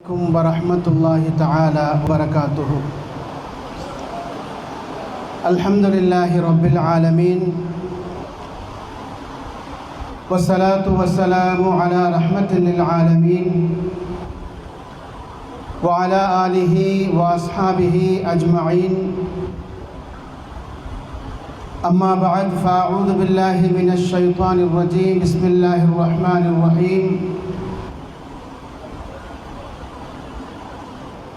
ورحمة الله تعالى وبركاته. الحمد لله رب العالمين والصلاة والسلام على رحمة للعالمين وعلى آله وأصحابه أجمعين. أما بعد فأعوذ بالله من الشيطان الرجيم. بسم الله الرحمن الرحيم.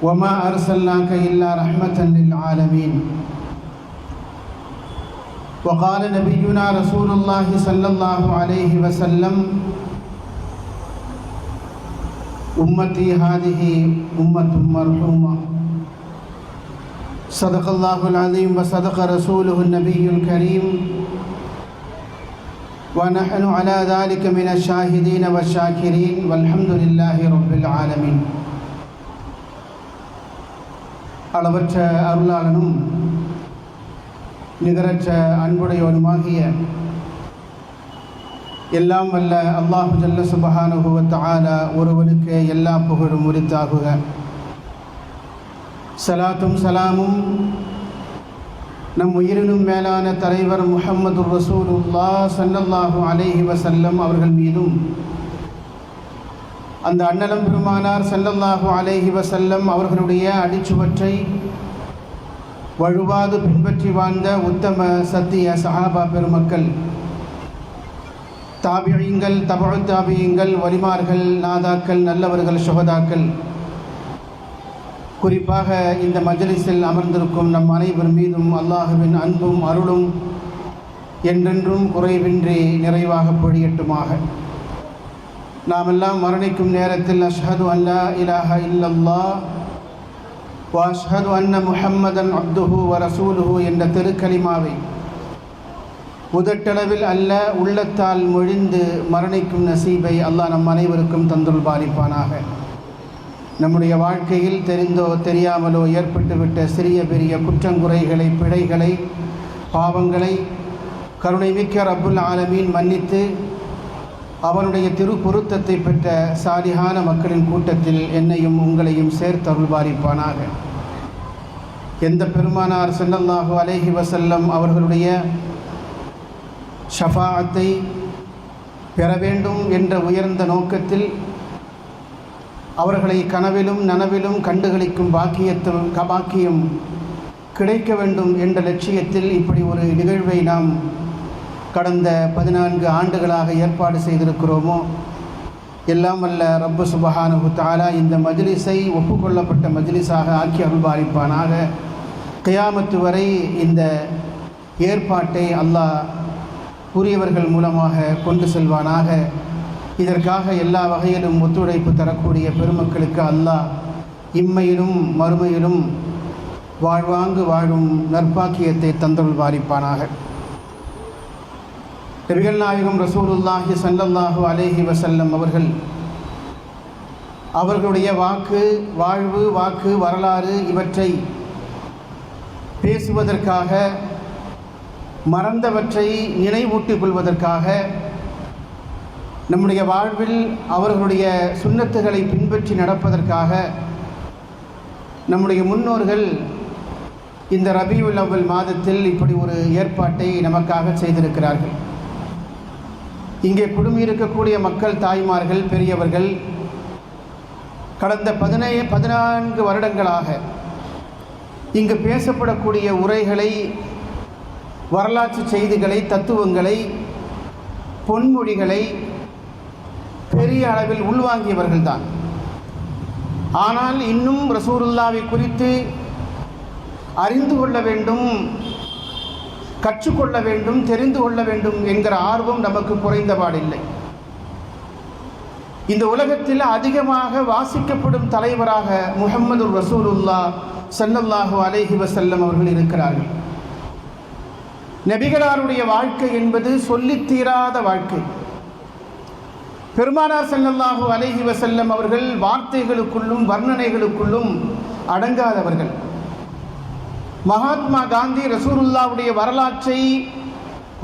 وما أرسلناك إلا رحمة للعالمين. وقال نبينا رسول الله صلى الله عليه وسلم: أمتي هذه أمة مرحومة. صدق الله العظيم وصدق رسوله النبي الكريم، ونحن على ذلك من الشاهدين والشاكرين والحمد لله رب العالمين. அளவற்ற அருளாளனும் நிகரற்ற அன்புடையவனுமாகிய எல்லாம் வல்ல அல்லாஹு ஜல்ல சுப்ஹானஹு வ தஆலா ஒருவனுக்கு எல்லா புகழும் உரித்தாகுக. ஸலாத்தும் சலாமும் நம் உயிரினும் மேலான தலைவர் முஹம்மதுர் ரசூலுல்லாஹ் ஸல்லல்லாஹு அலைஹி வஸல்லம் அவர்கள் மீதும், அந்த அன்னலம் பெருமானார் ஸல்லல்லாஹு அலைஹி வஸல்லம் அவர்களுடைய அடிச்சுவற்றை வழுவாது பின்பற்றி வாழ்ந்த உத்தம சத்திய சஹாபா பெருமக்கள், தாபியீங்கள், தபஉ தாபியீங்கள், வலிமார்கள், நாதாக்கள், நல்லவர்கள், சுஹதாக்கள், குறிப்பாக இந்த மஜ்லிஸில் அமர்ந்திருக்கும் நம் அனைவர் மீதும் அல்லாஹுவின் அன்பும் அருளும் என்றென்றும் குறைவின்றி நிறைவாக பொழியட்டுமாக. நாமெல்லாம் மரணிக்கும் நேரத்தில் அஷ்ஹது அல்லா இலாஹ இல்லல்லாஹ் வ அஷ்ஹது அன்ன முஹம்மதன் அப்துஹு வ ரசூலுஹு என்ற திருக்கலிமாவை உதட்டளவில் அல்ல உள்ளத்தால் மொழிந்து மரணிக்கும் நசீபை அல்லாஹ் நம் அனைவருக்கும் தந்துள் பாலிப்பானாக. நம்முடைய வாழ்க்கையில் தெரிந்தோ தெரியாமலோ ஏற்பட்டுவிட்ட சிறிய பெரிய குற்றங்குறைகளை, பிழைகளை, பாவங்களை கருணைமிக்க ரப்புல் ஆலமீன் மன்னித்து அவனுடைய திரு பொருத்தத்தை பெற்ற சாலிஹான மக்களின் கூட்டத்தில் என்னையும் உங்களையும் சேர்த்தருள் பாலிப்பானாக. எந்த பெருமானார் ஸல்லல்லாஹு அலைஹி வஸல்லம் அவர்களுடைய ஷஃபாஅத்தை பெற வேண்டும் என்ற உயர்ந்த நோக்கத்தில் அவர்களை கனவிலும் நனவிலும் கண்டுகளிக்கும் பாக்கியம் கிடைக்க வேண்டும் என்ற லட்சியத்தில் இப்படி ஒரு நிகழ்வை நாம் கடந்த 14 ஆண்டுகளாக ஏற்பாடு செய்திருக்கிறோமோ, எல்லாம் வல்ல ரப்பு சுப்ஹானஹு தஆலா இந்த மஜ்லிஸை ஒப்புக்கொள்ளப்பட்ட மஜ்லிஸாக ஆக்கி அருள்பாலிப்பானாக. கியாமத்து வரை இந்த ஏற்பாட்டை அல்லாஹ் உரியவர்கள் மூலமாக கொண்டு செல்வானாக. இதற்காக எல்லா வகையிலும் ஒத்துழைப்பு தரக்கூடிய பெருமக்களுக்கு அல்லாஹ் இம்மையிலும் மறுமையிலும் வாழ்வாங்கு வாழும் நற்பாக்கியத்தை தந்தருள் பாலிப்பானாக. நபிகள் நாயகம் ரசூலுல்லாஹி ஸல்லல்லாஹு அலைஹி வஸல்லம் அவர்களுடைய வாக்கு, வாழ்வு, வாக்கு, வரலாறு இவற்றை பேசுவதற்காக, மறந்தவற்றை நினைவூட்டிக் கொள்வதற்காக, நம்முடைய வாழ்வில் அவர்களுடைய சுன்னத்துகளை பின்பற்றி நடப்பதற்காக நம்முடைய முன்னோர்கள் இந்த ரபீஉல் அவ்வல் மாதத்தில் இப்படி ஒரு ஏற்பாட்டை நமக்காக செய்திருக்கிறார்கள். இங்கே குடுமியிருக்கக்கூடிய மக்கள், தாய்மார்கள், பெரியவர்கள் கடந்த 14 வருடங்களாக இங்கு பேசப்படக்கூடிய உரைகளை, வரலாற்று செய்திகளை, தத்துவங்களை, பொன்மொழிகளை பெரிய அளவில் உள்வாங்கியவர்கள்தான். ஆனால் இன்னும் ரசூலுல்லாஹ்வை குறித்து அறிந்து கொள்ள வேண்டும், கற்றுக்கொள்ள வேண்டும், தெரிந்து கொள்ள வேண்டும் என்கிற ஆர்வம் நமக்கு குறைந்தபாடில்லை. இந்த உலகத்தில் அதிகமாக வாசிக்கப்படும் தலைவராக முஹம்மதுர் ரசூலுல்லாஹ் ஸல்லல்லாஹு அலைஹி வஸல்லம் அவர்கள் இருக்கிறார்கள். நபிகளாருடைய வாழ்க்கை என்பது சொல்லித்தீராத வாழ்க்கை. பெருமானார் ஸல்லல்லாஹு அலைஹி வஸல்லம் அவர்கள் வார்த்தைகளுக்குள்ளும் வர்ணனைகளுக்குள்ளும் அடங்காதவர்கள். மகாத்மா காந்தி ரசூலுல்லாஹ்வுடைய வரலாற்றை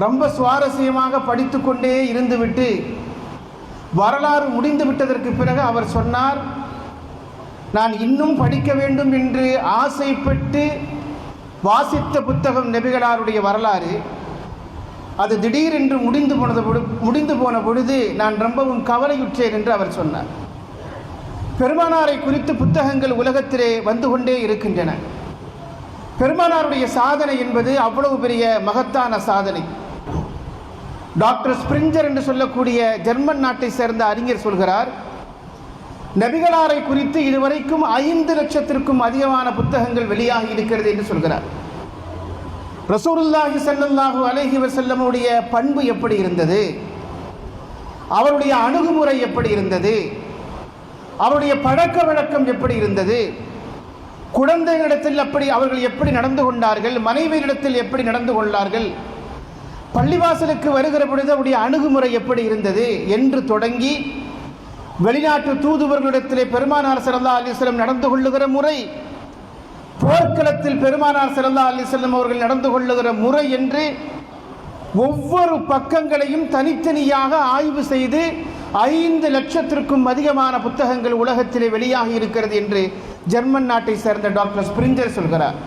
ரொம்ப சுவாரஸ்யமாக படித்து கொண்டே இருந்துவிட்டு வரலாறு முடிந்து விட்டதற்கு பிறகு அவர் சொன்னார், நான் இன்னும் படிக்க வேண்டும் என்று ஆசைப்பட்டு வாசித்த புத்தகம் நபிகளாருடைய வரலாறு. அது திடீரென்று முடிந்து போன பொழுது நான் ரொம்பவும் கவலையுற்றேன் என்று அவர் சொன்னார். பெருமானாரை குறித்து புத்தகங்கள் உலகத்திலே வந்து கொண்டே இருக்கின்றன. பெருமானாருடைய சாதனை என்பது அவ்வளவு பெரிய மகத்தான சாதனை. டாக்டர் ஸ்பிரிஞ்சர் என்று சொல்லக்கூடிய ஜெர்மன் நாட்டை சேர்ந்த அறிஞர் சொல்கிறார், நபிகளாரை குறித்து இதுவரைக்கும் 5 லட்சத்திற்கும் அதிகமான புத்தகங்கள் வெளியாகி இருக்கிறது என்று சொல்கிறார். ரசூலுல்லாஹி ஸல்லல்லாஹு அலைஹி வஸல்லமுடைய பண்பு எப்படி இருந்தது, அவருடைய அணுகுமுறை எப்படி இருந்தது, அவருடைய பழக்க வழக்கம் எப்படி இருந்தது, குழந்தைகளிடத்தில் அவர்கள் எப்படி நடந்து கொண்டார்கள், மனைவியிடத்தில் எப்படி நடந்து கொண்டார்கள், பள்ளிவாசலுக்கு வருகிற பொழுது அவருடைய அணுகுமுறை எப்படி இருந்தது என்று தொடங்கி வெளிநாட்டு தூதுவர்களிடத்திலே பெருமானார் ஸல்லல்லாஹு அலைஹி வஸல்லம் நடந்து கொள்ளுகிற முறை, போர்க்களத்தில் பெருமானார் ஸல்லல்லாஹு அலைஹி வஸல்லம் அவர்கள் நடந்து கொள்ளுகிற முறை என்று ஒவ்வொரு பக்கங்களையும் தனித்தனியாக ஆய்வு செய்து 5 லட்சத்திற்கும் அதிகமான புத்தகங்கள் உலகத்திலே வெளியாகி இருக்கிறது என்று ஜெர்மன் நாட்டை சேர்ந்த டாக்டர் ஸ்பிரிஞ்சர் சொல்கிறார்.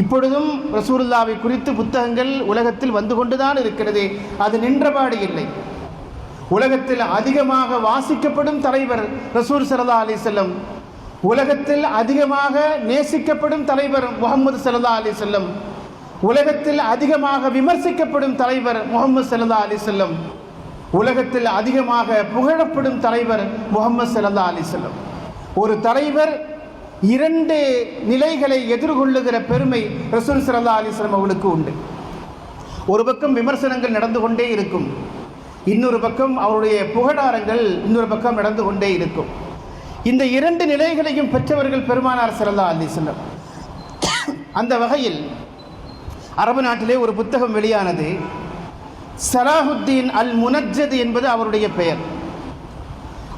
இப்பொழுதும் ரசூலுல்லாவை குறித்து புத்தகங்கள் உலகத்தில் வந்து கொண்டுதான் இருக்கிறது. அது நின்றபாடு இல்லை. உலகத்தில் அதிகமாக வாசிக்கப்படும் தலைவர் ரசூல் ஸல்லல்லாஹு அலைஹி வஸல்லம், உலகத்தில் அதிகமாக நேசிக்கப்படும் தலைவர் முஹம்மது ஸல்லல்லாஹு அலைஹி வஸல்லம், உலகத்தில் அதிகமாக விமர்சிக்கப்படும் தலைவர் முஹம்மது ஸல்லல்லாஹு அலைஹி வஸல்லம், உலகத்தில் அதிகமாக புகழப்படும் தலைவர் முஹம்மது ஸல்லல்லாஹு அலைஹி வஸல்லம். ஒரு தலைவர் 2 நிலைகளை எதிர்கொள்ளுகிற பெருமை ரசூல் ஸல்லல்லாஹு அலைஹி வஸல்லம் அவர்களுக்கு உண்டு. ஒரு பக்கம் விமர்சனங்கள் நடந்து கொண்டே இருக்கும், இன்னொரு பக்கம் அவருடைய புகழாரங்கள் இன்னொரு பக்கம் நடந்து கொண்டே இருக்கும். இந்த 2 நிலைகளையும் பெற்றவர்கள் பெருமானார் ஸல்லல்லாஹு அலைஹி வஸல்லம். அந்த வகையில் அரபு நாட்டிலே ஒரு புத்தகம் வெளியானது. சலாஹுத்தீன் அல் முனஜ்ஜத் என்பது அவருடைய பெயர்.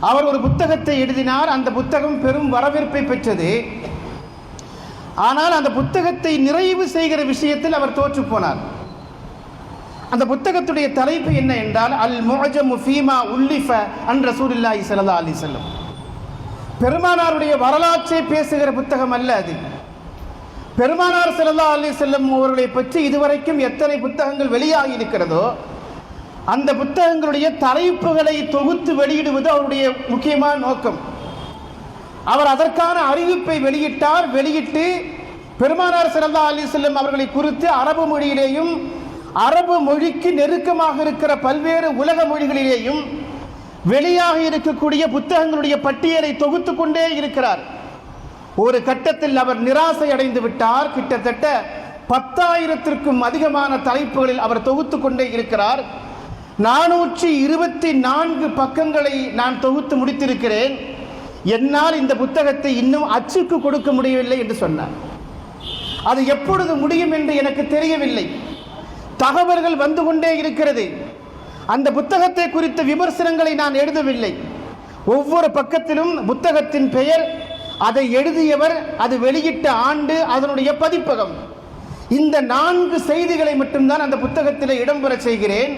அவர் ஒரு புத்தகத்தை எழுதினார். அந்த புத்தகம் பெரும் வரவேற்பை பெற்றது. ஆனால் அந்த புத்தகத்தை நிறைவு செய்கிற விஷயத்தில் அவர் தோற்று போனார். அந்த புத்தகத்துடைய தலைப்பு என்ன என்றால், அல் முஅஜமு ஃபீமா உல்லிஃப அன் ரசூலில்லாஹி ஸல்லல்லாஹு அலைஹி வஸல்லம். பெருமானாருடைய வரலாற்றை பேசுகிற புத்தகம் அல்ல அது. பெருமானார் ஸல்லல்லாஹு அலைஹி வஸல்லம் அவர்களை பற்றி இதுவரைக்கும் எத்தனை புத்தகங்கள் வெளியாகி இருக்கிறதோ அந்த புத்தகங்களுடைய தலைப்புகளை தொகுத்து வெளியிடுவது அவருடைய முக்கியமான நோக்கம். அவர் அதற்கான அறிவிப்பை வெளியிட்டார். வெளியிட்டு பெருமானார் ஸல்லல்லாஹு அலைஹி வஸல்லம் அவர்களை குறித்து அரபு மொழியிலேயும் அரபு மொழிக்கு நெருக்கமாக இருக்கிற பல்வேறு உலக மொழிகளிலேயும் வெளியாக இருக்கக்கூடிய புத்தகங்களுடைய பட்டியலை தொகுத்து கொண்டே இருக்கிறார். ஒரு கட்டத்தில் அவர் நிராசை அடைந்து விட்டார். கிட்டத்தட்ட 10,000த்திற்கும் அதிகமான தலைப்புகளில் அவர் தொகுத்து கொண்டே இருக்கிறார். 424 பக்கங்களை நான் தொகுத்து முடித்திருக்கிறேன். என்னால் இந்த புத்தகத்தை இன்னும் அச்சுக்கு கொடுக்க முடியவில்லை என்று சொன்னார். அது எப்பொழுது முடியும் என்று எனக்கு தெரியவில்லை. தகவல்கள் வந்து கொண்டே இருக்கிறது. அந்த புத்தகத்தை குறித்த விமர்சனங்களை நான் எழுதவில்லை. ஒவ்வொரு பக்கத்திலும் புத்தகத்தின் பெயர், அதை எழுதியவர், அது வெளியிட்ட ஆண்டு, அதனுடைய பதிப்பகம், இந்த 4 செய்திகளை மட்டும்தான் அந்த புத்தகத்தில் இடம்பெற செய்கிறேன்.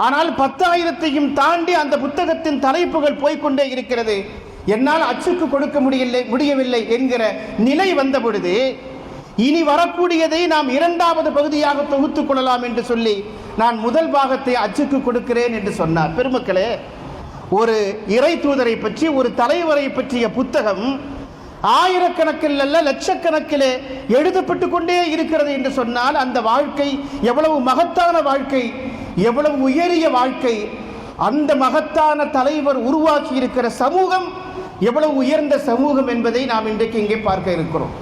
ஆனால் 10,000த்தையும் தாண்டி அந்த புத்தகத்தின் தலைப்புகள் போய்கொண்டே இருக்கிறது. என்னால் அச்சுக்கு கொடுக்க முடியவில்லை என்கிற நிலை வந்த பொழுது, இனி வரக்கூடியதை நாம் 2வது பகுதியாக தொகுத்துக் கொள்ளலாம் என்று சொல்லி நான் முதல் பாகத்தை அச்சுக்கு கொடுக்கிறேன் என்று சொன்னார். பெருமக்களே, ஒரு இறை தூதரை பற்றி, ஒரு தலைவரை பற்றிய புத்தகம் ஆயிரக்கணக்கில் அல்ல லட்சக்கணக்கிலே எழுதப்பட்டு கொண்டே இருக்கிறது என்று சொன்னால் அந்த வாழ்க்கை எவ்வளவு மகத்தான வாழ்க்கை, எவ்வளவு உயரிய வாழ்க்கை, அந்த மகத்தான தலைவர் உருவாக்கி இருக்கிற சமூகம் எவ்வளவு உயர்ந்த சமூகம் என்பதை நாம் இன்றைக்கு இங்கே பார்க்க இருக்கிறோம்.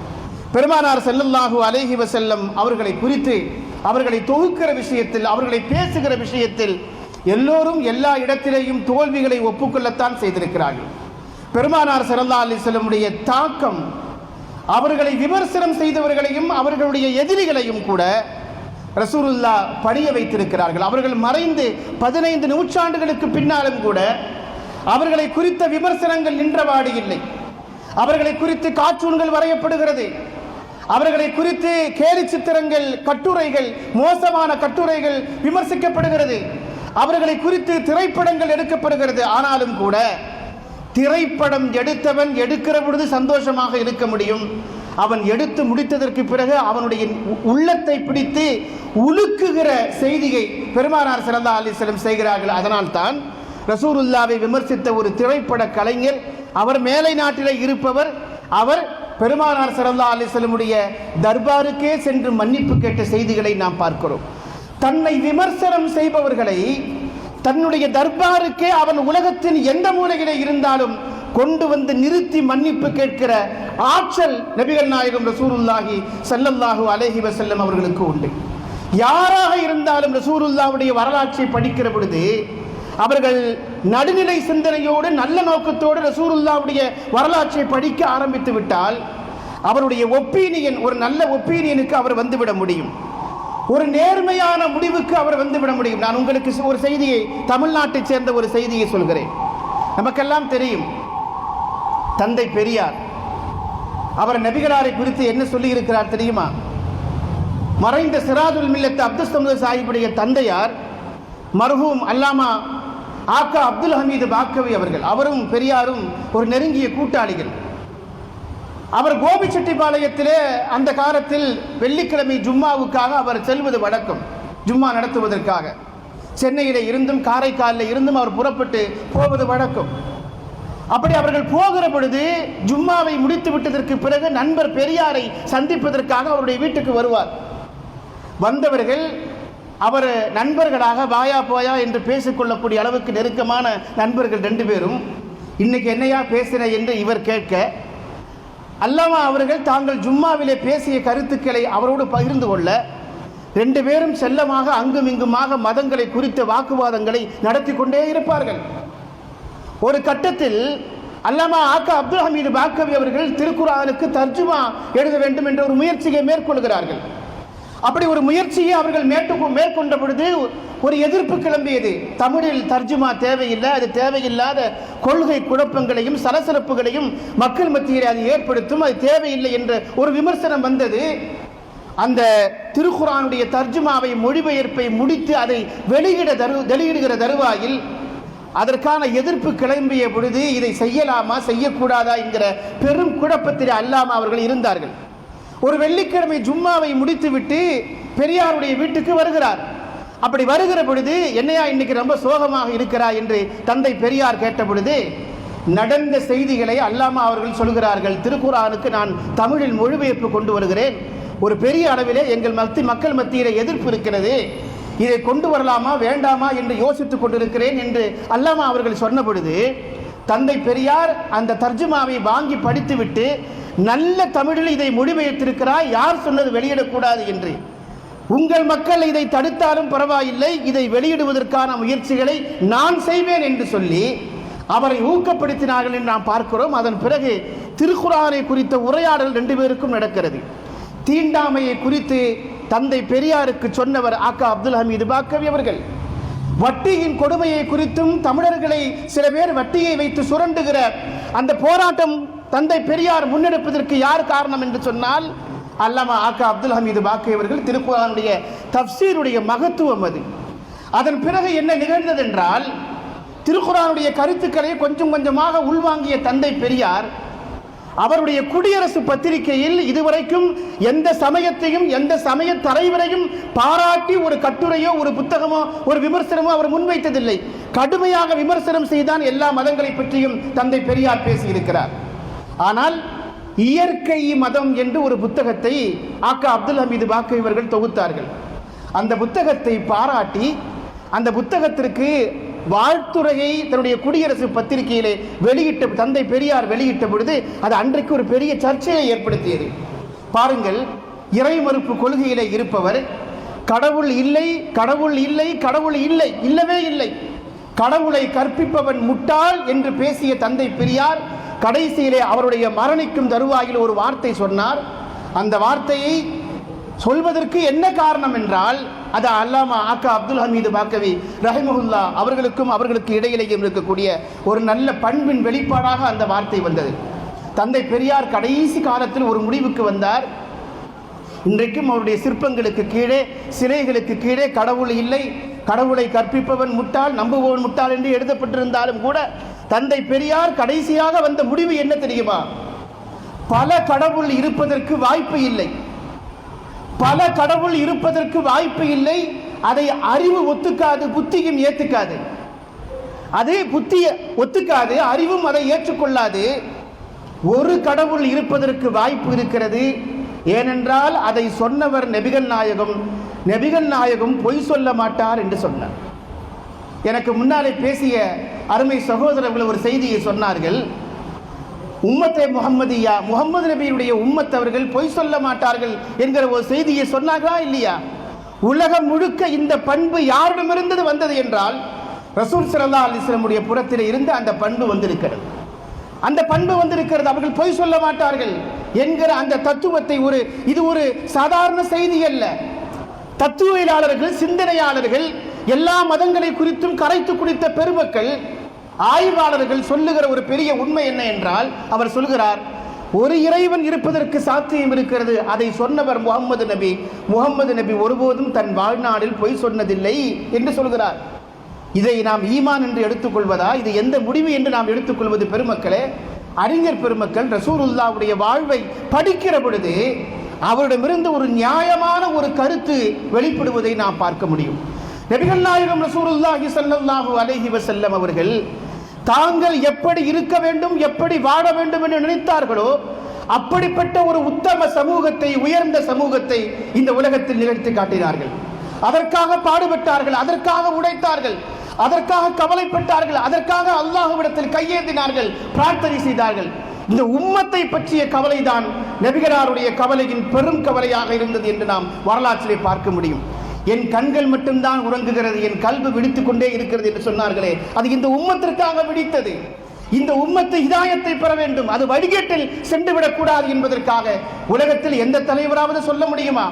பெருமானார் ஸல்லல்லாஹு அலைஹி வஸல்லம் அவர்களை குறித்து, அவர்களை தொகுக்கிற விஷயத்தில், அவர்களை பேசுகிற விஷயத்தில் எல்லோரும் எல்லா இடத்திலேயும் தோல்விகளை ஒப்புக்கொள்ளத்தான் செய்திருக்கிறார்கள். பெருமானார் ஸல்லல்லாஹு அலைஹி வஸல்லமுடைய தாக்கம் அவர்களை விமர்சனம் செய்தவர்களையும் அவர்களுடைய எதிரிகளையும் கூட ரசூலுல்லாஹ் பணிய வைத்திருக்கிறார்கள். அவர்கள் மறைந்து 15 நூற்றாண்டுகளுக்கு பின்னாலும் கூட அவர்களை குறித்த விமர்சனங்கள் நின்றவாடு இல்லை. அவர்களை குறித்து கார்ட்டூன்கள் வரையப்படுகிறது, அவர்களை குறித்து கேலி சித்திரங்கள், கட்டுரைகள், மோசமான கட்டுரைகள் விமர்சிக்கப்படுகிறது, அவர்களை குறித்து திரைப்படங்கள் எடுக்கப்படுகிறது. ஆனாலும் கூட திரைப்படம் எடுத்தவன் எடுக்கிற பொழுது சந்தோஷமாக இருக்க முடியும், அவன் எடுத்து முடித்ததற்கு பிறகு அவனுடைய உள்ளத்தை பிடித்து உலுக்குகிற செய்தியை பெருமானார் ஸல்லல்லாஹு அலைஹி வஸல்லம் செய்கிறார்கள். அதனால்தான் ரசூலுல்லாவை விமர்சித்த ஒரு திரைப்பட கலைஞர், அவர் மேலை நாட்டிலே இருப்பவர், அவர் பெருமானார் ஸல்லல்லாஹு அலைஹி வஸல்லமுடைய தர்பாருக்கே சென்று மன்னிப்பு கேட்ட செய்திகளை நாம் பார்க்கிறோம். தன்னை விமர்சனம் செய்பவர்களை தன்னுடைய தர்பாருக்கே அவன் உலகத்தின் எந்த மூலையிலே இருந்தாலும் கொண்டு வந்து நிறுத்தி மன்னிப்பு கேட்கிற ஆற்றல் நபிகள் நாயகம் ரசூலுல்லாஹி ஸல்லல்லாஹு அலைஹி வஸல்லம் அவர்களுக்கு உண்டு. யாராக இருந்தாலும் ரசூலுல்லாஹ்வுடைய வரலாற்றை படிக்கிற பொழுது அவர்கள் நடுநிலை சிந்தனையோடு நல்ல நோக்கத்தோடு ரசூலுல்லாஹ்வுடைய வரலாற்றை படிக்க ஆரம்பித்து விட்டால் அவருடைய ஒப்பீனியன், ஒரு நல்ல ஒப்பீனியனுக்கு அவர் வந்துவிட முடியும், ஒரு நேர்மையான முடிவுக்கு அவர் வந்துவிட முடியும். நான் உங்களுக்கு ஒரு செய்தியை, தமிழ்நாட்டை சேர்ந்த ஒரு செய்தியை சொல்கிறேன். நமக்கெல்லாம் தெரியும், தந்தை பெரியார் அவர் நபிகளாரை குறித்து என்ன சொல்லி இருக்கிறார் தெரியுமா? மறைந்த சிராஜுல் மில்லத் அப்துல் சமது சாஹிபுடைய தந்தையார் மர்ஹூம் அல்லாமா ஆக்கா அப்துல் ஹமீது பாக்கவி அவர்கள், அவரும் பெரியாரும் ஒரு நெருங்கிய கூட்டாளிகள். அவர் கோபிச்செட்டிப்பாளையத்திலே அந்த காலத்தில் வெள்ளிக்கிழமை ஜும்மாவுக்காக அவர் செல்வது வழக்கம், ஜும்மா நடத்துவதற்காக. சென்னையிலே இருந்தும் காரைக்காலில் இருந்தும் அவர் புறப்பட்டு போவது வழக்கம். அப்படி அவர்கள் போகிற பொழுது ஜும்மாவை முடித்து விட்டதற்கு பிறகு நண்பர் பெரியாரை சந்திப்பதற்காக அவருடைய வீட்டுக்கு வருவார். வந்தவர்கள் அவர் நண்பர்களாக வாயா போயா என்று பேசிக்கொள்ளக்கூடிய அளவுக்கு நெருக்கமான நண்பர்கள் ரெண்டு பேரும். இன்னைக்கு என்னையா பேசின என்று இவர் கேட்க, அல்லாமா அவர்கள் தாங்கள் ஜும்மாவிலே பேசிய கருத்துக்களை அவரோடு பகிர்ந்து கொள்ள, ரெண்டு பேரும் செல்லமாக அங்கும் இங்குமாக மதங்களை குறித்த வாக்குவாதங்களை நடத்தி கொண்டே இருப்பார்கள். ஒரு கட்டத்தில் அல்லாமா ஆக்கா அப்துல் ஹமீது பாக்கவி அவர்கள் திருக்குர்ஆனுக்கு தர்ஜுமா எழுத வேண்டும் என்ற ஒரு முயற்சியை மேற்கொள்கிறார்கள். அப்படி ஒரு முயற்சியை அவர்கள் மேற்கொண்ட பொழுது ஒரு எதிர்ப்பு கிளம்பியது. தமிழில் தர்ஜுமா தேவையில்லை, அது தேவையில்லாத கொள்கை குழப்பங்களையும் சலசலப்புகளையும் மக்கள் மத்தியில் அது ஏற்படுத்தும், அது தேவையில்லை என்ற ஒரு விமர்சனம் வந்தது. அந்த திருக்குர்ஆனுடைய தர்ஜுமாவை, மொழிபெயர்ப்பை முடித்து அதை வெளியிடுகிற தருவாயில் அதற்கான எதிர்ப்பு கிளம்பிய பொழுது இதை செய்யலாமா செய்யக்கூடாதா என்கிற பெரும் குழப்பத்தில் அல்லாமா அவர்கள் இருந்தார்கள். ஒரு வெள்ளிக்கிழமை ஜும்மாவை முடித்துவிட்டு பெரியாருடைய வீட்டுக்கு வருகிறார். அப்படி வருகிற பொழுது, என்னையா இன்னைக்கு ரொம்ப சோகமாக இருக்கிறார் என்று தந்தை பெரியார் கேட்ட பொழுது, நடந்த செய்திகளை அல்லாமா அவர்கள் சொல்கிறார்கள். திருக்குர்ஆனுக்கு நான் தமிழில் மொழிபெயர்ப்பு கொண்டு வருகிறேன், ஒரு பெரிய அளவிலே எங்கள் மக்கள் மத்தியிலே எதிர்ப்பு இருக்கிறது, இதை கொண்டு வரலாமா வேண்டாமா என்று யோசித்துக் கொண்டிருக்கிறேன் என்று அல்லாமா அவர்கள் சொன்ன பொழுது, தந்தை பெரியார் அந்த தர்ஜுமாவை வாங்கி படித்துவிட்டு, நல்ல தமிழில் இதை மொழிபெயர்த்திருக்கிறார், யார் சொன்னது வெளியிடக்கூடாது என்று, உங்கள் மக்கள் இதை தடுத்தாலும் பரவாயில்லை, இதை வெளியிடுவதற்கான முயற்சிகளை நான் செய்வேன் என்று சொல்லி அவரை ஊக்கப்படுத்தினார்கள் என்று நாம் பார்க்கிறோம். அதன் பிறகு திருக்குர்ஆனை குறித்த உரையாடல் ரெண்டு பேருக்கும் நடக்கிறது. தீண்டாமையை குறித்து தந்தை பெரியாருக்கு சொன்னவர் ஆக்கா அப்துல் ஹமீது பாக்கவி அவர்கள். வட்டியின் கொடுமையை குறித்தும், தமிழர்களை சில பேர் வட்டியை வைத்து சுரண்டுகிற அந்த போராட்டம் தந்தை பெரியார் முன்னெடுப்பதற்கு யார் காரணம் என்று சொன்னால் அல்லாமா ஆக்கா அப்துல் ஹமீது பாக்கவி அவர்கள். திருக்குர்ஆனுடைய தஃப்சீருடைய மகத்துவம் அது. அதன் பிறகு என்ன நிகழ்ந்தது என்றால், திருக்குர்ஆனுடைய கருத்துக்களை கொஞ்சம் கொஞ்சமாக உள்வாங்கிய தந்தை பெரியார் அவருடைய குடியரசு பத்திரிகையில் இதுவரைக்கும் எந்த சமயத்தையும் எந்த சமய தலைவரையும் பாராட்டி ஒரு கட்டுரையோ ஒரு புத்தகமோ ஒரு விமர்சனமோ அவர் முன்வைத்ததில்லை. கடுமையாக விமர்சனம் செய்தான் எல்லா மதங்களை பற்றியும் தந்தை பெரியார் பேசியிருக்கிறார். ஆனால் இயற்கை மதம் என்று ஒரு புத்தகத்தை ஆக்கா அப்துல் ஹமீது பாக்கவி அவர்கள் தொகுத்தார்கள். அந்த புத்தகத்தை பாராட்டி அந்த புத்தகத்திற்கு வாழ்த்துறையை தன்னுடைய குடியரசு பத்திரிகையிலே வெளியிட்ட தந்தை பெரியார் வெளியிட்ட பொழுது அது அன்றைக்கு ஒரு பெரிய சர்ச்சையை ஏற்படுத்தியது. பாருங்கள், இறை மறுப்பு கொள்கையிலே இருப்பவர் கடவுள் இல்லை, கடவுள் இல்லை, கடவுள் இல்லை, இல்லவே இல்லை, கடவுளை கற்பிப்பவன் முட்டாள் என்று பேசிய தந்தை பெரியார் கடைசியிலே அவருடைய மரணிக்கும் தருவாயில் ஒரு வார்த்தை சொன்னார். அந்த வார்த்தையை சொல்வதற்கு என்ன காரணம் என்றால், அது அல்லாமா ஆக்கா அப்துல் ஹமீது பாக்கவி ரஹிமஹுல்லா அவர்களுக்கும் அவர்களுக்கு இடையிலேயும் இருக்கக்கூடிய ஒரு நல்ல பண்பின் வெளிப்பாடாக அந்த வார்த்தை வந்தது. தந்தை பெரியார் கடைசி காலத்தில் ஒரு முடிவுக்கு வந்தார். இன்றைக்கும் அவருடைய சிற்பங்களுக்கு கீழே, சிலைகளுக்கு கீழே கடவுள் இல்லை, கடவுளை கற்பிப்பவன் முட்டாள், நம்புபவன் முட்டாள் என்று எழுதப்பட்டிருந்தாலும் கூட தந்தை பெரியார் கடைசியாக வந்த முடிவு என்ன தெரியுமா? பல கடவுள் இருப்பதற்கு வாய்ப்பு இல்லை, பல கடவுள் இருப்பதற்கு வாய்ப்பு இல்லை. அதை அறிவு ஒத்துக்காது, புத்தியும் ஏத்துக்காது. அது புத்தி ஒத்துக்காது, அறிவும் அதை ஏற்றுக்கொள்ளாது. ஒரு கடவுள் இருப்பதற்கு வாய்ப்பு இருக்கிறது. ஏனென்றால் அதை சொன்னவர் நபிகள் நாயகம். நபிகள் நாயகம் பொய் சொல்ல மாட்டார் என்று சொன்னார். எனக்கு முன்னாலே பேசிய அருமை சகோதரர்கள் ஒரு செய்தியை சொன்னார்கள். உம்மத்தே முஹம்மதியா, முகமது நபியுடைய உம்மத் அவர்கள் பொய் சொல்ல மாட்டார்கள் என்கிற ஒரு செய்தியை சொன்னார்களா இல்லையா? உலகம் முழுக்க இந்த பண்பு யாரிடமிருந்து வந்தது என்றால் ரசூல் ஸல்லல்லாஹு அலைஹி வஸல்லம் புறத்தில் இருந்து அந்த பண்பு வந்திருக்கிறது. அந்த பண்பு வந்திருக்கிறது. அவர்கள் பொய் சொல்ல மாட்டார்கள் என்கிற அந்த தத்துவத்தை இது ஒரு சாதாரண செய்தி அல்ல. தத்துவியலாளர்கள், சிந்தனையாளர்கள், எல்லா மதங்களை குறித்தும் கரைத்து குடித்த பெருமக்கள், ஆய்வாளர்கள் சொல்லுகிற ஒரு பெரிய உண்மை என்ன என்றால், அவர் சொல்கிறார், ஒரு இறைவன் இருப்பதற்கு சாத்தியம் இருக்கிறது. அதை சொன்னவர் முகமது நபி. முகமது நபி ஒருபோதும் தன் வாழ்நாளில் பொய் சொன்னதில்லை என்று சொல்கிறார். இதை நாம் ஈமான் என்று எடுத்துக்கொள்வதா? இது எந்த முடிவு என்று நாம் எடுத்துக்கொள்வது? பெருமக்களே, அறிஞர் பெருமக்கள் ரசூலுல்லாஹ்வுடைய வாழ்வை படிக்கிற பொழுது அவரிடமிருந்து ஒரு நியாயமான ஒரு கருத்து வெளிப்படுவதை நாம் பார்க்க முடியும். நபிகள் நாயகம் ரசூலுல்லாஹி ஸல்லல்லாஹு அலைஹி வஸல்லம் அவர்கள் தாங்கள் எப்படி இருக்க வேண்டும், எப்படி வாழ வேண்டும் என்று நினைத்தார்களோ அப்படிப்பட்ட ஒரு உத்தம சமூகத்தை, உயர்ந்த சமூகத்தை இந்த உலகத்தில் நிகழ்த்தி காட்டினார்கள். அதற்காக பாடுபட்டார்கள், அதற்காக உழைத்தார்கள், அதற்காக கவலைப்பட்டார்கள், அதற்காக அல்லாஹ்விடத்தில் கையேந்தினார்கள், பிரார்த்தனை செய்தார்கள். இந்த உம்மத்தை பற்றிய கவலைதான் நபிகளாருடைய கவலையின் பெரும் கவலையாக இருந்தது என்று நாம் வரலாற்றிலே பார்க்க முடியும். என் கண்கள் மட்டும்தான் உறங்குகிறது, என் கல்வி விழித்துக் கொண்டே இருக்கிறது என்று சொன்னார்களே, அது இந்த உம்மத்திற்காக விழித்தது. இந்த உம்மத்து ஹிதாயத்தை பெற வேண்டும், அது வழிகேட்டில் சென்றுவிடக் கூடாது என்பதற்காக. உலகத்தில் எந்த தலைவராவது சொல்ல முடியுமா,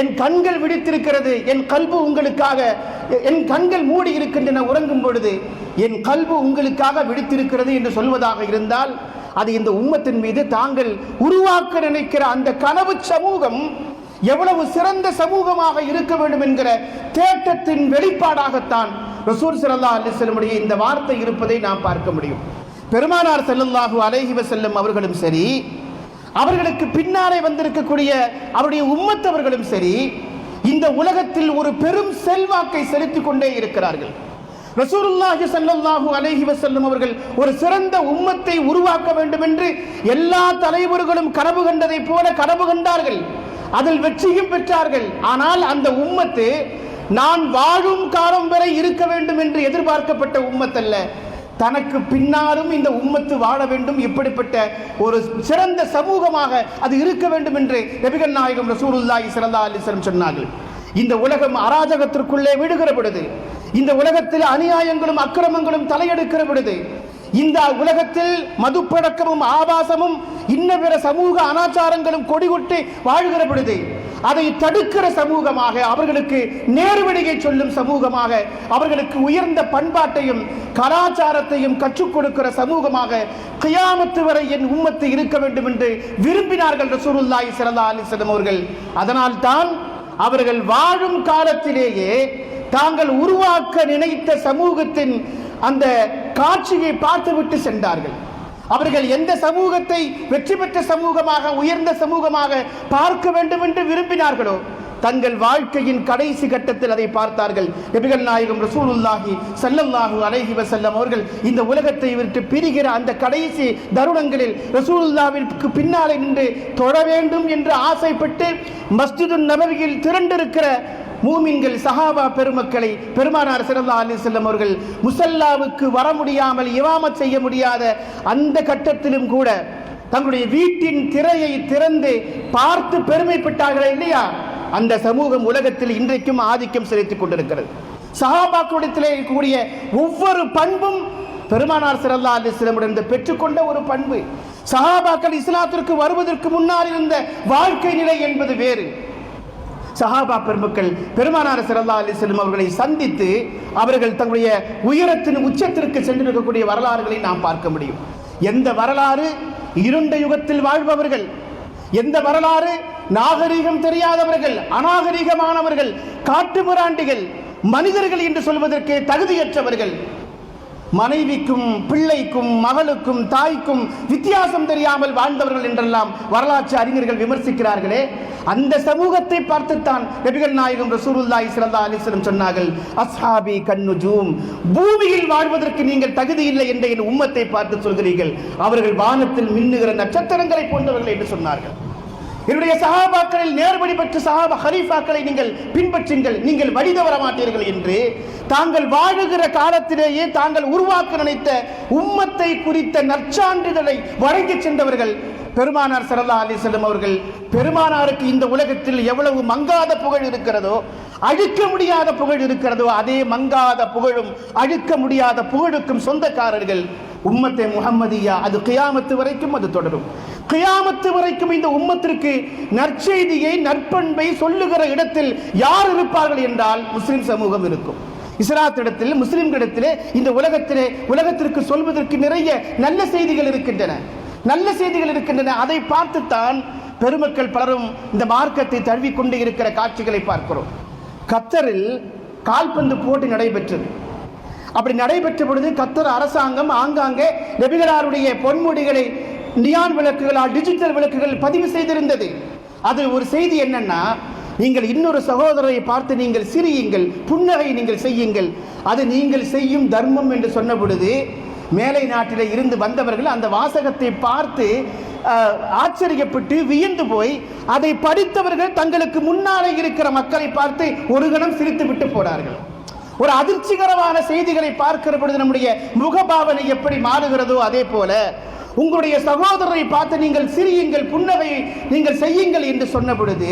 என் கண்கள் விழித்திருக்கிறது, என் கல்பு உங்களுக்காக, என் கண்கள் மூடி இருக்கின்றன உறங்கும் பொழுது, என் கல்பு உங்களுக்காக விழித்திருக்கிறது என்று சொல்வதாக இருந்தால், அது இந்த உம்மத்தின் மீது தாங்கள் உருவாக்க நினைக்கிற அந்த கனவு சமூகம் எவ்வளவு சிறந்த சமூகமாக இருக்க வேண்டும் என்கிற தேட்டத்தின் வெளிப்பாடாகத்தான் ரசூல் ஸல்லல்லாஹு அலைஹி வஸல்லம் இந்த வார்த்தை இருப்பதை நாம் பார்க்க முடியும். பெருமானார் ஸல்லல்லாஹு அலைஹி வஸல்லம் அவர்களும் சரி, அவர்களுக்கு பின்னாலே வந்திருக்கக்கூடிய அவருடைய உம்மத்தவர்களும் சரி, இந்த உலகத்தில் ஒரு பெரும் செல்வாக்கை செலுத்திக் கொண்டே இருக்கிறார்கள். ரசூலுல்லாஹி ஸல்லல்லாஹு அலைஹி வஸல்லம் அவர்கள் ஒரு சிறந்த உம்மத்தை உருவாக்க வேண்டும் என்று எல்லா தலைவர்களும் கனவு கண்டதை போல கனவு கண்டார்கள், அதில் வெற்றியும் பெற்றார்கள். ஆனால் அந்த உம்மத்து நான் வாழும் காலம் வரை இருக்க வேண்டும் என்று எதிர்பார்க்கப்பட்ட உம்மத்தல்ல, தனக்கு பின்னாலும் இந்த உம்மத்து வாழ வேண்டும், இப்படிப்பட்ட ஒரு சிறந்த சமூகமாக அது இருக்க வேண்டும் என்று நபிகள் நாயகம் ரசூலுல்லாஹி ஸல்லல்லாஹு அலைஹி வஸல்லம் சொன்னார்கள். இந்த உலகம் அராஜகத்திற்குள்ளே விடுகிற பொழுது, இந்த உலகத்தில் அநியாயங்களும் அக்கிரமங்களும் தலையெடுக்கிற பொழுது, இந்த உலகத்தில் மதுப்பழக்கமும் ஆபாசமும் இன்ன பிற சமூக அனாச்சாரங்களும் கொடிகொட்டி வாழ்கிற பொழுது, அதை தடுக்கிற சமூகமாக, அவர்களுக்கு நேர்வழியை சொல்லும் சமூகமாக, அவர்களுக்கு உயர்ந்த பண்பாட்டையும் கலாச்சாரத்தையும் கற்றுக் கொடுக்கிற சமூகமாக கியாமத்து வரை என் உம்மத்து இருக்க வேண்டும் என்று விரும்பினார்கள் ரசூலுல்லாஹி ஸல்லல்லாஹு அலைஹி வஸல்லம் அவர்கள். அதனால் தான் அவர்கள் வாழும் காலத்திலேயே தாங்கள் உருவாக்க நினைத்த சமூகத்தின் அந்த காட்சியை பார்த்துவிட்டு சென்றார்கள். அவர்கள் எந்த சமூகத்தை வெற்றி பெற்ற சமூகமாக, உயர்ந்த சமூகமாக பார்க்க வேண்டும் என்று விரும்பினார்களோ, தங்கள் வாழ்க்கையின் கடைசி கட்டத்தில் அதை பார்த்தார்கள். நபிகள் நாயகம் ரசூலுல்லாஹி ஸல்லல்லாஹு அலைஹி வஸல்லம் அவர்கள் இந்த உலகத்தை விட்டு பிரிகிற அந்த கடைசி தருணங்களில் ரசூலுல்லாஹ்விற்கு பின்னாலே நின்று தொழ வேண்டும் என்று ஆசைப்பட்டு மஸ்ஜிதுன் நபவியில் திரண்டிருக்கிற மூமின்கள், சஹாபா பெருமக்களை பெருமானார் ஸல்லல்லாஹு அலைஹி வஸல்லம் அவர்கள் முஸல்லாவுக்கு வர முடியாமல் இமாமத் செய்ய முடியாத அந்த கட்டத்திலும் கூட தங்களுடைய வீட்டின் திரையை திறந்து பார்த்து பெருமைப்பட்டார்கள் இல்லையா? அந்த சமூகம் உலகத்தில் இன்றைக்கும் ஆதிக்கம் செலுத்திக் கொண்டிருக்கிறது. சஹாபாக்களிடத்திலே இருக்கக்கூடிய ஒவ்வொரு பண்பும் பெருமானார் ஸல்லல்லாஹு அலைஹி வஸல்லம் இருந்து பெற்றுக்கொண்ட ஒரு பண்பு. சஹாபாக்கள் இஸ்லாத்திற்கு வருவதற்கு முன்னால் இருந்த வாழ்க்கை நிலை என்பது வேறு. சஹாபா பெருமக்கள் பெருமானார் ஸல்லல்லாஹு அலைஹி வஸல்லம் அவர்களை சந்தித்து அவர்கள் தங்களுடைய உயரத்தின் உச்சத்திற்கு சென்றிருக்கக்கூடிய வரலாறுகளை நாம் பார்க்க முடியும். எந்த வரலாறு இருண்ட யுகத்தில் வாழ்பவர்கள், எந்த வரலாறு நாகரீகம் தெரியாதவர்கள், அநாகரீகமானவர்கள், காட்டுமிராண்டிகள், மனிதர்கள் என்று சொல்வதற்கு தகுதியற்றவர்கள், மனைவிக்கும் பிள்ளைக்கும் மகளுக்கும் தாய்க்கும் வித்தியாசம் தெரியாமல் வாழ்ந்தவர்கள் என்றெல்லாம் வரலாற்று அறிஞர்கள் விமர்சிக்கிறார்களே, அந்த சமூகத்தை பார்த்துத்தான் நபிகள் நாயகம் ரசூலுல்லாஹி ஸல்லல்லாஹு அலைஹி வஸல்லம் சொன்னார்கள், அஸ்ஹாபி கன்னுஜூம், பூமியில் வாழ்வதற்கு நீங்கள் தகுதி இல்லை என்ற என் உம்மத்தை பார்த்து சொல்கிறீர்கள், அவர்கள் வானத்தில் மின்னுகிற நட்சத்திரங்களை போன்றவர்கள் என்று சொன்னார்கள். என்னுடைய சஹாபாக்களில் நேர்வழி பெற்ற சஹாபா ஹலீஃபாக்களை நீங்கள் பின்பற்றுங்கள், நீங்கள் வழி தவற மாட்டீர்கள் என்று தாங்கள் வாழுகிற காலத்திலேயே தாங்கள் உருவாக்க நினைத்த உம்மத்தை குறித்த நற்சான்றிதழை வழங்கி சென்றவர்கள் பெருமானார் ஸல்லல்லாஹு அலைஹி வஸல்லம் அவர்கள். பெருமானாருக்கு இந்த உலகத்தில் எவ்வளவு மங்காத புகழ் இருக்கிறதோ, அழிக்க முடியாத புகழ் இருக்கிறதோ, அதே மங்காத புகழும் அழிக்க முடியாத புகழுக்கும் சொந்தக்காரர்கள் உம்மத்தே முஹம்மதியா. அது கியாமத்து வரைக்கும் அது தொடரும். கியாமத்து வரைக்கும் இந்த உம்மத்திற்கு நற்செய்தியை நற்பண்பை சொல்லுகிற இடத்தில் யார் இருப்பார்கள் என்றால் முஸ்லிம் சமூகம் இருக்கும். இஸ்லாத்திடத்தில் முஸ்லிம்களிடத்திலே இந்த உலகத்திற்கு சொல்வதற்கு நிறைய நல்ல செய்திகள் இருக்கின்றன, நல்ல செய்திகள் இருக்கின்றன. அதை பார்த்துத்தான் பெருமக்கள் பலரும் இந்த மார்க்கத்தை தழுவிக்கொண்டு இருக்கிற காட்சிகளை பார்க்கிறோம். கத்தரில் கால்பந்து போட்டி நடைபெற்றது. அப்படி நடைபெற்ற பொழுது கத்தர் அரசாங்கம் ஆங்காங்கே நபிகளாருடைய பொன்முடிகளை நியான் விளக்குகளால், டிஜிட்டல் விளக்குகள் பதிவு செய்திருந்தது. அது ஒரு செய்தி என்னன்னா, நீங்கள் இன்னொரு சகோதரரை பார்த்து நீங்கள் சிரியுங்கள், புன்னகை நீங்கள் செய்யுங்கள், அது நீங்கள் செய்யும் தர்மம் என்று சொன்ன பொழுது மேலை நாட்டில் இருந்து வந்தவர்கள் அந்த வாசகத்தை பார்த்து ஆச்சரியப்பட்டு வியந்து போய் அதை படித்தவர்கள் தங்களுக்கு முன்னாலே இருக்கிற மக்களை பார்த்து ஒரு கணம் சிரித்து விட்டு போனார்கள். ஒரு அதிர்ச்சிகரமான செய்திகளை பார்க்கிற பொழுது நம்முடைய முகபாவனை எப்படி மாறுகிறதோ அதே போல உங்களுடைய சகோதரரை பார்த்து நீங்கள் சிரியுங்கள், புன்னகை நீங்கள் செய்யுங்கள் என்று சொன்ன பொழுது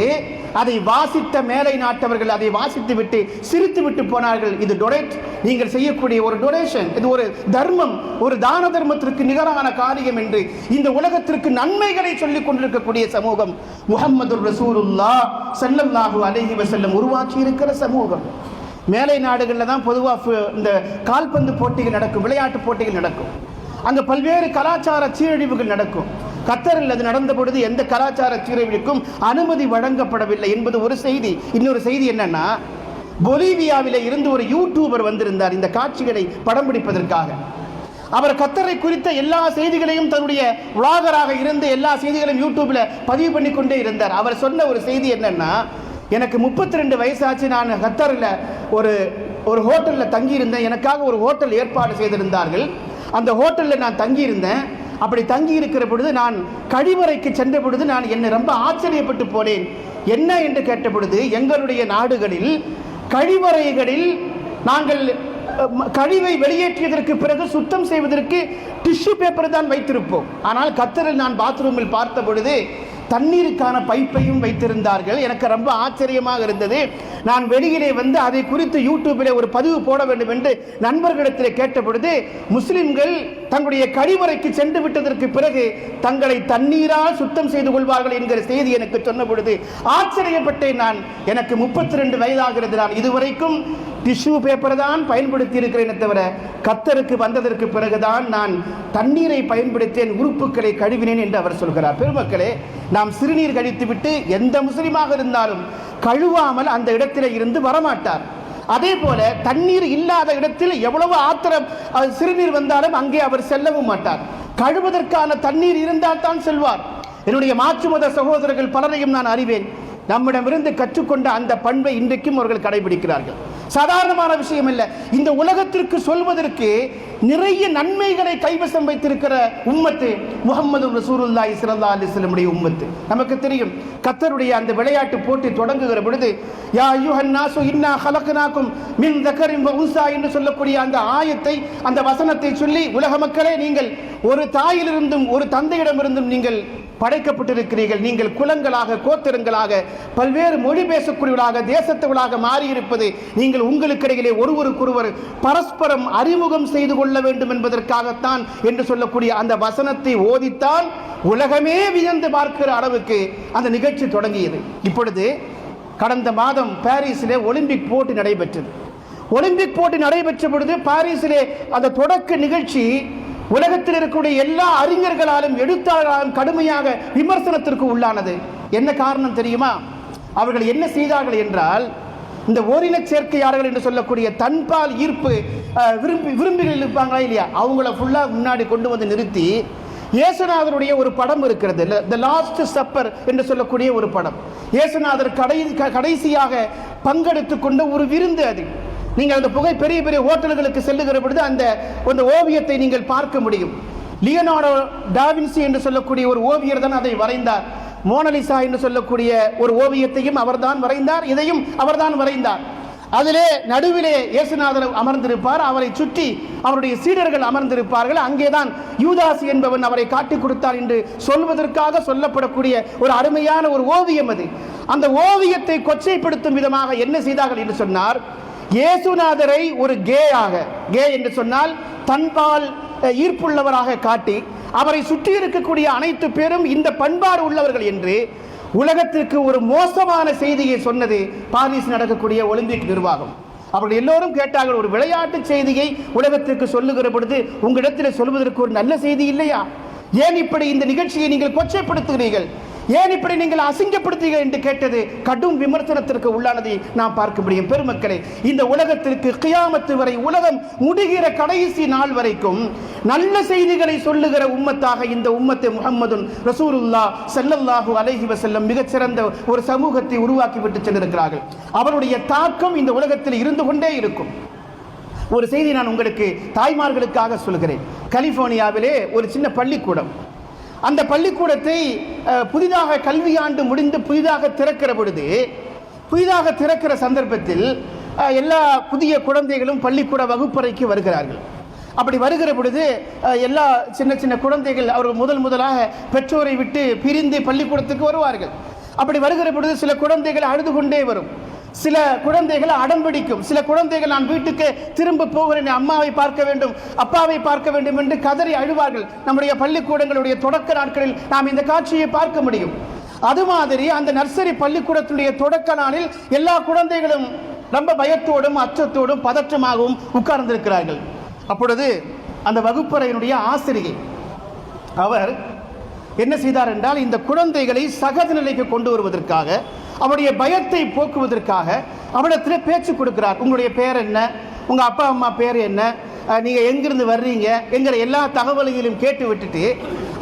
அதை வாசித்த மேலை நாட்டவர்கள் அதை வாசித்து விட்டு சிரித்து விட்டு போனார்கள். இது டொனேட், நீங்கள் செய்யக்கூடிய ஒரு டொனேஷன், இது ஒரு தர்மம், ஒரு தான தர்மத்திற்கு நிகரான காரியம் என்று இந்த உலகத்திற்கு நன்மைகளை சொல்லிக் கொண்டிருக்கக்கூடிய சமூகம் முஹம்மதுர் ரசூலுல்லாஹ் ஸல்லல்லாஹு அலைஹி வஸல்லம் உருவாக்கி இருக்கிற சமூகம். மேலை நாடுகளில் தான் பொதுவாக இந்த கால்பந்து போட்டிகள் நடக்கும், விளையாட்டு போட்டிகள் நடக்கும். அங்கே பல்வேறு கலாச்சார சீரழிவுகள் நடக்கும். கத்தரில் அது நடந்த பொழுது எந்த கலாச்சார சீரழிவுக்கும் அனுமதி வழங்கப்படவில்லை என்பது ஒரு செய்தி. இன்னொரு செய்தி என்னன்னா, பொலிவியாவில் இருந்து ஒரு யூடியூபர் வந்திருந்தார் இந்த காட்சிகளை படம் பிடிப்பதற்காக. அவர் கத்தரை குறித்த எல்லா செய்திகளையும் தன்னுடைய விளாகராக இருந்து எல்லா செய்திகளையும் யூடியூப்ல பதிவு பண்ணி கொண்டே இருந்தார். அவர் சொன்ன ஒரு செய்தி என்னன்னா, எனக்கு 32 வயசாச்சு, நான் கத்தரில் ஒரு ஹோட்டலில் தங்கியிருந்தேன், எனக்காக ஒரு ஹோட்டல் ஏற்பாடு செய்திருந்தார்கள், அந்த ஹோட்டலில் நான் தங்கியிருந்தேன். அப்படி தங்கி இருக்கிற பொழுது நான் கழிவறைக்கு சென்ற பொழுது நான் என்னை ரொம்ப ஆச்சரியப்பட்டு போனேன். என்ன என்று கேட்ட பொழுது, எங்களுடைய நாடுகளில் கழிவறைகளில் நாங்கள் கழிவை வெளியேற்றியதற்கு பிறகு சுத்தம் செய்வதற்கு டிஷ்யூ பேப்பர் தான் வைத்திருப்போம். ஆனால் கத்தரில் நான் பாத்ரூமில் பார்த்த பொழுது தண்ணீருக்கான பைப்பையும் வைத்திருந்தார்கள். எனக்கு ரொம்ப ஆச்சரியமாக இருந்தது. நான் வெளியிலே வந்து அதை குறித்து யூடியூபில் ஒரு பதிவு போட வேண்டும் என்று நண்பர்களிடத்தில் கேட்ட பொழுது, முஸ்லிம்கள் தங்களுடைய கழிவறைக்கு சென்று விட்டதற்கு பிறகு தங்களை தண்ணீரால் சுத்தம் செய்து கொள்வார்கள் என்கிற செய்தி எனக்கு சொன்ன பொழுது ஆச்சரியப்பட்டேன். நான் எனக்கு 32 வயதாகிறது. நான் இதுவரைக்கும் டிஷ்யூ பேப்பர் தான் பயன்படுத்தி இருக்கிறேனே தவிர கத்தருக்கு வந்ததற்கு பிறகுதான் நான் தண்ணீரை பயன்படுத்தேன், உறுப்புகளை கழுவினேன் என்று அவர் சொல்கிறார். பெருமக்களே, நாம் சிறுநீர் கழித்துவிட்டு எந்த முஸ்லிமாக இருந்தாலும் கழுவாமல் அந்த இடத்திலே இருந்து வரமாட்டார். அதே போல தண்ணீர் இல்லாத இடத்தில் எவ்வளவு ஆத்திரம் சிறுநீர் வந்தாலும் அங்கே அவர் செல்லவும் மாட்டார். கழுவதற்கான தண்ணீர் இருந்தால் தான் செல்வார். என்னுடைய மாற்று மத சகோதரர்கள் பலரையும் நான் அறிவேன். நம்மிடமிருந்து கற்றுக்கொண்ட அந்த பண்பை இன்றைக்கும் அவர்கள் கடைபிடிக்கிறார்கள். சாதாரணமான விஷயம் அல்ல. இந்த உலகத்திற்கு சொல்வதற்கு நிறைய நன்மைகளை கைவசம் வைத்திருக்கிற உம்மத்து முஹம்மது ரசூலுல்லாஹி ஸல்லல்லாஹு அலைஹி வஸல்லம் உடைய உம்மத்து. நமக்கு தெரியும், கத்தருடைய அந்த விளையாட்டு போட்டி தொடங்குகிற பொழுது யா அய்யுஹன் நாசு இன்னா ஹலக்னாகும் மின் தக்கரின் வ உன்சா என்று சொல்லக்கூடிய அந்த ஆயத்தை, அந்த வசனத்தை சொல்லி, உலக மக்களே, நீங்கள் ஒரு தாயிலிருந்தும் ஒரு தந்தையிடமிருந்தும் நீங்கள் படைக்கப்பட்டிருக்கிறீர்கள். நீங்கள் குலங்களாக, கோத்திரங்களாக, பல்வேறு மொழி பேசக்கூடியவர்களாக, தேசத்தவர்களாக மாறியிருப்பது நீங்கள் உங்களுக்கிடையிலே ஒருவருக்கொருவர் பரஸ்பரம் அறிமுகம் செய்து கொள்ள வேண்டும் என்பதற்காகத்தான் என்று சொல்லக்கூடிய அந்த வசனத்தை ஓதித்தான் உலகமே வியந்து பார்க்கிற அளவுக்கு அந்த நிகழ்ச்சி தொடங்கியது. இப்பொழுது கடந்த மாதம் பாரிஸிலே ஒலிம்பிக் போட்டி நடைபெற்றது. ஒலிம்பிக் போட்டி நடைபெற்ற பொழுது பாரிஸிலே அந்த தொடக்க நிகழ்ச்சி உலகத்தில் இருக்கக்கூடிய எல்லா அறிஞர்களாலும் எழுத்தாளர்களாலும் கடுமையாக விமர்சனத்திற்கு உள்ளானது. என்ன காரணம் தெரியுமா? அவர்கள் என்ன செய்தார்கள் என்றால், இந்த ஓரின சேர்க்கையாளர்கள் என்று சொல்லக்கூடிய தன்பால் ஈர்ப்பு விரும்பிகள் இருப்பாங்களா இல்லையா, அவங்கள ஃபுல்லாக முன்னாடி கொண்டு வந்து நிறுத்தி இயேசுநாதருடைய ஒரு படம் இருக்கிறது, தி லாஸ்ட் சப்பர் என்று சொல்லக்கூடிய ஒரு படம். இயேசுநாதர் கடைசியாக பங்கெடுத்து கொண்ட ஒரு விருந்து அது. நீங்கள் அந்த பெரிய பெரிய ஹோட்டல்களுக்கு செல்லுகிற பொழுது அந்த ஓவியத்தை நீங்கள் பார்க்க முடியும். லியோனார்டோ டாவின்சி என்று சொல்லக்கூடிய ஒரு ஓவியர் தான் அதை வரைந்தார். மோனலிசா என்று சொல்லக்கூடிய ஒரு ஓவியத்தையும் அவர்தான் வரைந்தார், இதையும் அவர்தான் வரைந்தார். அதிலே நடுவிலே இயேசுநாதர் அமர்ந்திருப்பார், அவரை சுற்றி அவருடைய சீடர்கள் அமர்ந்திருப்பார்கள். அங்கேதான் யூதாஸ் என்பவன் அவரை காட்டிக் கொடுத்தார் என்று சொல்வதற்காக சொல்லப்படக்கூடிய ஒரு அருமையான ஒரு ஓவியம் அது. அந்த ஓவியத்தை கொச்சைப்படுத்தும் விதமாக என்ன செய்தார்கள் என்று சொன்னார், இயேசுநாதரை ஒரு கே என்று சொன்னால் தன்பால் ஈர்ப்புள்ளவராக காட்டி அவரை சுற்றி இருக்கக்கூடிய அனைத்து பேரும் இந்த பண்பாடு உள்ளவர்கள் என்று உலகத்திற்கு ஒரு மோசமான செய்தியை சொன்னது பாரிஸ் நடக்கக்கூடிய ஒலிம்பிக் நிர்வாகம். அவர்கள் எல்லோரும் கேட்டார்கள், ஒரு விளையாட்டு செய்தியை உலகத்திற்கு சொல்லுகிற பொழுது உங்களிடத்தில் சொல்வதற்கு ஒரு நல்ல செய்தி இல்லையா? ஏன் இப்படி இந்த நிகழ்ச்சியை நீங்கள் கொச்சைப்படுத்துகிறீர்கள், ஏன் இப்படி நீங்கள் அசிங்கப்படுத்துகிறீர்கள் என்று கேட்டது கடும் விமர்சனத்திற்கு உள்ளானதை நாம் பார்க்க முடியும். பெருமக்களே, இந்த உலகத்திற்கு கியாமத்து வரை, உலகம் முடிகிற கடைசி நாள் வரைக்கும் நல்ல செய்திகளை சொல்லுகிற உம்மத்தாக இந்த உம்மத்தை முஹம்மதுன் ரசூலுல்லாஹ் ஸல்லல்லாஹு அலைஹி வஸல்லம் மிகச்சிறந்த ஒரு சமூகத்தை உருவாக்கி விட்டு சென்றிருக்கிறார்கள். அவருடைய தாக்கம் இந்த உலகத்தில் இருந்து கொண்டே இருக்கும். ஒரு செய்தி நான் உங்களுக்கு தாய்மார்களுக்காக சொல்கிறேன். கலிபோர்னியாவிலே ஒரு சின்ன பள்ளிக்கூடம், அந்த பள்ளிக்கூடத்தை புதிதாக கல்வியாண்டு முடிந்து புதிதாக திறக்கிற சந்தர்ப்பத்தில் எல்லா புதிய குழந்தைகளும் பள்ளிக்கூட வகுப்பறைக்கு வருகிறார்கள். அப்படி வருகிற பொழுது எல்லா சின்ன சின்ன குழந்தைகள் அவர்கள் முதலாக பெற்றோரை விட்டு பிரிந்து பள்ளிக்கூடத்துக்கு வருவார்கள். அப்படி வருகிற பொழுது சில குழந்தைகள் அழுது கொண்டே வரும், சில குழந்தைகள் அடம்பிடிக்கும், சில குழந்தைகள் நான் வீட்டுக்கு திரும்ப போகிறேன், அம்மாவை பார்க்க வேண்டும், அப்பாவை பார்க்க வேண்டும் என்று கதறி அழுவார்கள். நம்முடைய பள்ளிக்கூடங்களுடைய தொடக்க நாட்களில் நாம் இந்த காட்சியை பார்க்க முடியும். அது மாதிரி அந்த நர்சரி பள்ளிக்கூடத்துடைய தொடக்க நாளில் எல்லா குழந்தைகளும் ரொம்ப பயத்தோடும் அச்சத்தோடும் பதற்றமாகவும் உட்கார்ந்திருக்கிறார்கள். அப்பொழுது அந்த வகுப்பறையினுடைய ஆசிரியை அவர் என்ன செய்தார் என்றால், இந்த குழந்தைகளை சகஜ நிலைக்கு கொண்டு வருவதற்காக, அவருடைய பயத்தை போக்குவதற்காக அவரிடத்தில் பேச்சு கொடுக்கிறார். உங்களுடைய பேர் என்ன, உங்கள் அப்பா அம்மா பேர் என்ன, நீங்கள் எங்கிருந்து வர்றீங்க என்கிற எல்லா தகவல்களையும் கேட்டு விட்டுட்டு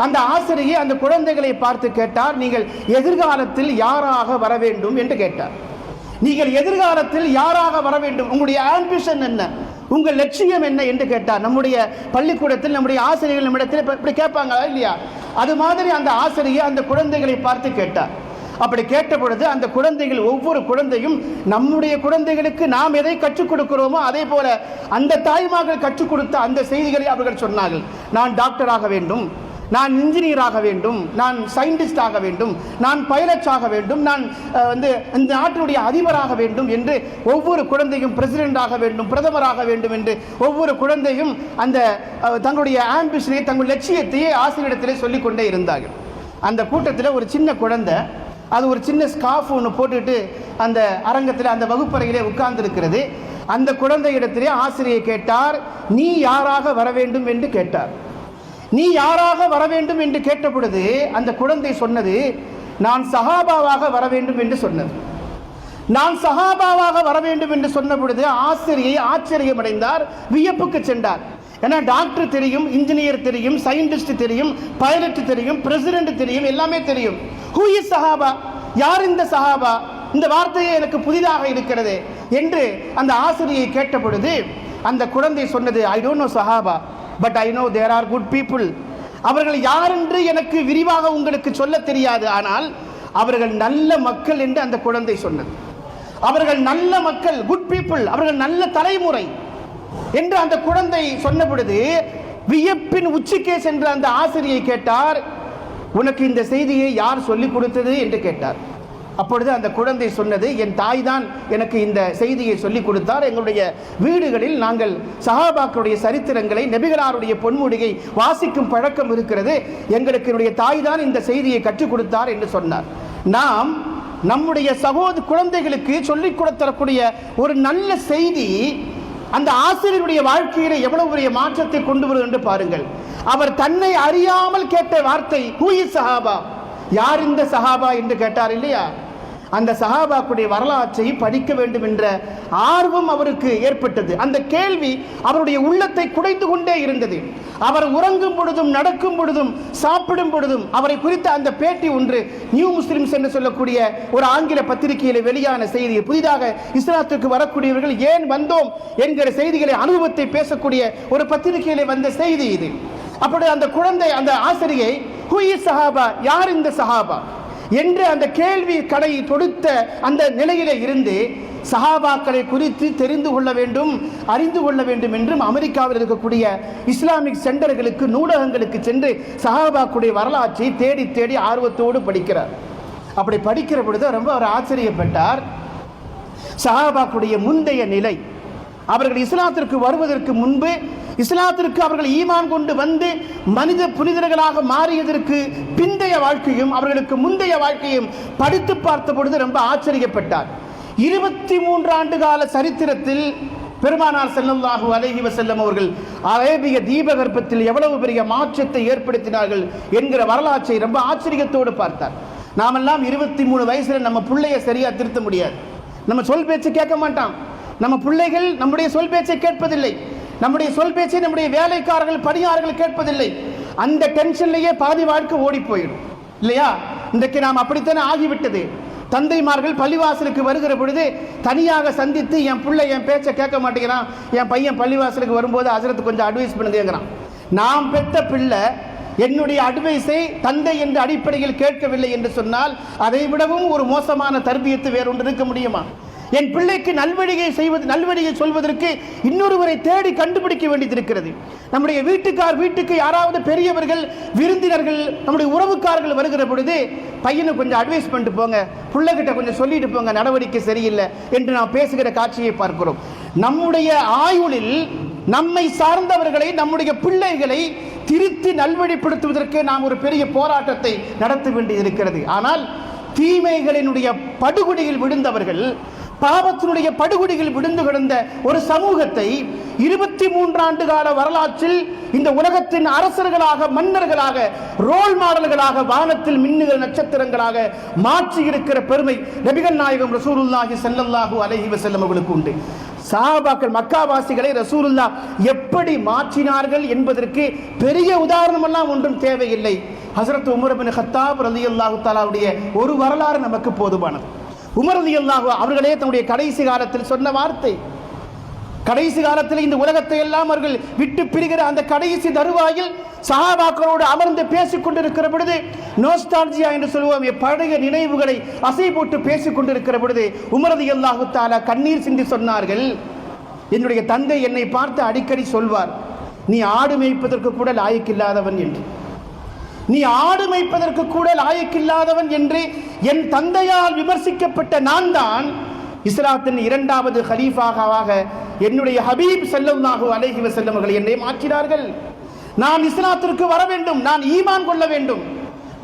அந்த ஆசிரியை அந்த குழந்தைகளை பார்த்து கேட்டார், நீங்கள் எதிர்காலத்தில் யாராக வர வேண்டும் என்று கேட்டார். நீங்கள் எதிர்காலத்தில் யாராக வர வேண்டும், உங்களுடைய ஆம்பிஷன் என்ன, உங்கள் லட்சியம் என்ன என்று கேட்டார். நம்முடைய பள்ளிக்கூடத்தில் நம்முடைய ஆசிரியர்கள் நம்மிடத்தில் இப்படி கேட்பாங்களா இல்லையா, அது மாதிரி அந்த ஆசிரியை அந்த குழந்தைகளை பார்த்து கேட்டார். அப்படி கேட்ட பொழுது அந்த குழந்தைகள், ஒவ்வொரு குழந்தையும் நம்முடைய குழந்தைகளுக்கு நாம் எதை கற்றுக் கொடுக்கிறோமோ அதே போல அந்த தாய்மார்கள் கற்றுக் கொடுத்த அந்த செய்திகளை அவர்கள் சொன்னார்கள். நான் டாக்டராக வேண்டும், நான் இன்ஜினியராக வேண்டும், நான் சயின்டிஸ்ட் ஆக வேண்டும், நான் பைலட் ஆக வேண்டும், நான் இந்த நாட்டினுடைய அதிபராக வேண்டும் என்று ஒவ்வொரு குழந்தையும் பிரசிடென்ட் ஆக வேண்டும், பிரதமராக வேண்டும் என்று ஒவ்வொரு குழந்தையும் அந்த தங்களுடைய ஆம்பிஷனை, தங்கள் லட்சியத்தையே ஆசிரியரிடத்திலே சொல்லிக்கொண்டே இருந்தார்கள். அந்த கூட்டத்தில் ஒரு சின்ன குழந்தை, அது ஒரு சின்ன ஸ்கார்ஃப் ஒன்று போட்டுட்டு அந்த அரங்கத்தில் அந்த வகுப்பறையிலே உட்கார்ந்திருக்கிறது. அந்த குழந்தையிடத்திலே ஆசிரியை கேட்டார், நீ யாராக வர வேண்டும் என்று கேட்டார். நீ யாராக வர வேண்டும் என்று கேட்ட பொழுது அந்த குழந்தை சொன்னது, நான் சஹாபாவாக வர வேண்டும் என்று சொன்னது. நான் சஹாபாவாக வர வேண்டும் என்று சொன்ன பொழுது ஆசிரியை ஆச்சரியமடைந்தார், வியப்புக்கு சென்றார். ஏன்னா டாக்டர் தெரியும், இன்ஜினியர் தெரியும், சயின்டிஸ்ட் தெரியும், பைலட் தெரியும், பிரசிடென்ட் தெரியும், எல்லாமே தெரியும். ஹூ இஸ் சஹாபா, யார் இந்த சஹாபா, இந்த வார்த்தையே எனக்கு புதிதாக இருக்கிறது என்று அந்த ஆசிரியை கேட்ட பொழுது அந்த குழந்தை சொன்னது, ஐ டோன்ட் நோ சஹாபா but I know there are good people. அவர்கள் யார் என்று எனக்கு விரிவாக உங்களுக்கு சொல்ல தெரியாது, ஆனால் அவர்கள் நல்ல மக்கள் என்று அந்த குழந்தை சொன்னது. அவர்கள் நல்ல மக்கள், குட் பீப்புள், அவர்கள் நல்ல தலைமுறை என்று அந்த குழந்தை சொன்ன பொழுது வியப்பின் உச்சிக்கே சென்ற அந்த ஆசிரியை கேட்டார், உனக்கு இந்த செய்தியை யார் சொல்லிக் கொடுத்தது என்று கேட்டார். அப்பொழுது அந்த குழந்தை சொன்னது, என் தாய் தான் எனக்கு இந்த செய்தியை சொல்லிக் கொடுத்தார். எங்களுடைய வீடுகளில் நாங்கள் சஹாபாக்களுடைய சரித்திரங்களை, நபிகளாருடைய பொன்முடியை வாசிக்கும் பழக்கம் இருக்கிறது, எங்களுக்கு என்னுடைய தாய் தான் இந்த செய்தியை கற்றுக் கொடுத்தார் என்று சொன்னார். நாம் நம்முடைய குழந்தைகளுக்கு சொல்லிக் கொடுத்தரக்கூடிய ஒரு நல்ல செய்தி அந்த ஆசிரியருடைய வாழ்க்கையில எவ்வளவு பெரிய மாற்றத்தை கொண்டு வரும் என்று பாருங்கள். அவர் தன்னை அறியாமல் கேட்ட வார்த்தை, ஹூ இஸ் சஹாபா, யார் இந்த சஹாபா என்று கேட்டார் இல்லையா. அந்த சஹாபாக்குடைய வரலாற்றை படிக்க வேண்டும் என்ற ஆர்வம் அவருக்கு ஏற்பட்டது. அந்த கேள்வி அவருடைய உள்ளத்தை குடைந்து கொண்டே இருந்தது. அவர் உறங்கும் பொழுதும், நடக்கும் பொழுதும், சாப்பிடும் பொழுதும் அவரை குறித்த அந்த பேட்டி ஒன்று நியூ முஸ்லிம்ஸ் என்று சொல்லக்கூடிய ஒரு ஆங்கில பத்திரிகையில் வெளியான செய்தி. புதிதாக இஸ்லாத்திற்கு வரக்கூடியவர்கள் ஏன் வந்தோம் என்கிற செய்திகளை, அனுபவத்தை பேசக்கூடிய ஒரு பத்திரிகையில் வந்த செய்தி இது. அப்படி அந்த குழந்தை, அந்த ஆசிரியை, ஹூ இஸ் சஹாபா, யார் இந்த சஹாபா என்று அந்த கேள்வி கடை தொடுத்த அந்த நிலையில இருந்து சஹாபாக்களை குறித்து தெரிந்து கொள்ள வேண்டும், அறிந்து கொள்ள வேண்டும் என்றும் அமெரிக்காவில் இருக்கக்கூடிய இஸ்லாமிக் சென்டர்களுக்கு, நூலகங்களுக்கு சென்று சஹாபாக்களுடைய வரலாற்றை தேடி தேடி ஆர்வத்தோடு படிக்கிறார். அப்படி படிக்கிற பொழுது ரொம்ப அவர் ஆச்சரியப்பட்டார். சஹாபாக்களுடைய முந்தைய நிலை, அவர்கள் இஸ்லாத்திற்கு வருவதற்கு முன்பு, இஸ்லாத்திற்கு அவர்கள் ஈமான் கொண்டு வந்து மனித புனிதர்களாக மாறியதற்கு பிந்தைய வாழ்க்கையும் அவர்களுக்கு முந்தைய வாழ்க்கையும் படித்து பார்த்த பொழுது ரொம்ப ஆச்சரியப்பட்டார். 23 ஆண்டு கால சரித்திரத்தில் பெருமானார் ஸல்லல்லாஹு அலைஹி வஸல்லம் அவர்கள் அரேபிய தீபகற்பத்தில் எவ்வளவு பெரிய மாற்றத்தை ஏற்படுத்தினார்கள் என்கிற வரலாற்றை ரொம்ப ஆச்சரியத்தோடு பார்த்தார். நாமெல்லாம் 23 வயசுல நம்ம பிள்ளைய சரியா திருத்த முடியாது. நம்ம சொல் பேச்சு கேட்க மாட்டான். நம்ம பிள்ளைகள் நம்முடைய சொல் பேச்சை கேட்பதில்லை. நம்முடைய சொல் பேச்சை நம்முடைய வேலைக்காரர்கள், பணியாளர்கள் கேட்பதில்லை. அந்த டென்ஷன்லேயே பாதி வாழ்க்கை ஓடி போயிடும் இல்லையா? இன்றைக்கு நாம் அப்படித்தானே ஆகிவிட்டது. தந்தைமார்கள் பள்ளிவாசலுக்கு வருகிற பொழுது தனியாக சந்தித்து, என் பிள்ளை என் பேச்சை கேட்க மாட்டேங்கிறான், என் பையன் பள்ளிவாசலுக்கு வரும்போது ஹஜ்ரத் கொஞ்சம் அட்வைஸ் பண்ணுங்கிறான். நாம் பெற்ற பிள்ளை என்னுடைய அட்வைஸை தந்தை என்ற அடிப்படையில் கேட்கவில்லை என்று சொன்னால் அதை விடவும் ஒரு மோசமான தர்பியத்து வேறொன்று இருக்க முடியுமா? என் பிள்ளைக்கு நல்வழியை சொல்வதற்கு இன்னொருவரை தேடி கண்டுபிடிக்க வேண்டியிருக்கிறது. நம்முடைய வீட்டுக்கு யாராவது பெரியவர்கள், விருந்தினர்கள், நம்முடைய உறவுக்காரர்கள் வருகிற பொழுது பையனை கொஞ்சம் அட்வைஸ் பண்ணிட்டு போங்க, பிள்ளைகிட்ட கொஞ்சம் சொல்லிட்டு போங்க, நடவடிக்கை சரியில்லை என்று நாம் பேசுகிற காட்சியை பார்க்கிறோம். நம்முடைய ஆயுளில் நம்மை சார்ந்தவர்களை, நம்முடைய பிள்ளைகளை திருத்தி நல்வழிப்படுத்துவதற்கு நாம் ஒரு பெரிய போராட்டத்தை நடத்த வேண்டியிருக்கிறது. ஆனால் தீமைகளினுடைய படுகொடியில் விழுந்தவர்கள், பாவத்தினுடைய படுகொடிகள் விழுந்து கிடந்த ஒரு சமூகத்தை 23 ஆண்டு கால வரலாற்றில் இந்த உலகத்தின் அரசர்களாக, மன்னர்களாக, ரோல் மாடல்களாக, வானத்தில் மின்னுகிற நட்சத்திரங்களாக மாற்றி இருக்கிற பெருமை நபிகள் நாயகம் ரசூலுல்லாஹி ஸல்லல்லாஹு அலைஹி வஸல்லம் அவர்களுக்கு உண்டு. சஹாபாக்கள், மக்காவாசிகளை ரசூலுல்லாஹ் எப்படி மாற்றினார்கள் என்பதற்கு பெரிய உதாரணம் எல்லாம் ஒன்றும் தேவையில்லை. ஹஸரத் உமர் இப்னு கத்தாப் ரலியல்லாஹு தஆலாவுடைய ஒரு வரலாறு நமக்கு போதுமானது. உமர் ரலியல்லாஹு அவர்களே தன்னுடைய கடைசி காலத்தில் சொன்ன வார்த்தை, கடைசி காலத்தில் இந்த உலகத்தை எல்லாம் அவர்கள் விட்டு பிரிகிற அந்த கடைசி தருவாயில் சஹாபாக்களோடு அமர்ந்து பேசிக் கொண்டிருக்கிற பொழுது, நோஸ்டால்ஜியா என்று சொல்லுவோம், பழைய நினைவுகளை அசை போட்டு பேசிக் கொண்டிருக்கிற பொழுது உமர் ரலியல்லாஹு தஆலா கண்ணீர் சிந்தி சொன்னார்கள், என்னுடைய தந்தை என்னை பார்த்து அடிக்கடி சொல்வார், நீ ஆடு மேய்ப்பதற்கு கூட லாயக்கில்லாதவன் என்று. நீ ஆடு மேய்ப்பதற்கு கூட லாயக்கில்லாதவன் என்று என் தந்தையால் விமர்சிக்கப்பட்ட நான் தான் இஸ்லாத்தின் 2வது ஹலீஃபாவாக என்னுடைய ஹபீப் ஸல்லல்லாஹு அலைஹி வஸல்லம் அவர்கள் என்னை மாற்றினார்கள். நான் இஸ்லாத்திற்கு வர வேண்டும், நான் ஈமான் கொள்ள வேண்டும்,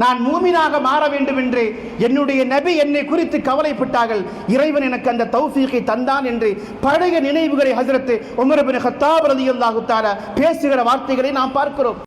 நான் மூமினாக மாற வேண்டும் என்று என்னுடைய நபி என்னை குறித்து கவலைப்பட்டார்கள். இறைவன் எனக்கு அந்த தௌஃபீகை தந்தான் என்று பழைய நினைவுகளை ஹஸரத் உமர் இப்னு கத்தாப் ரலியல்லாஹு தஆலா பேசுகிற வார்த்தைகளை நாம் பார்க்கிறோம்.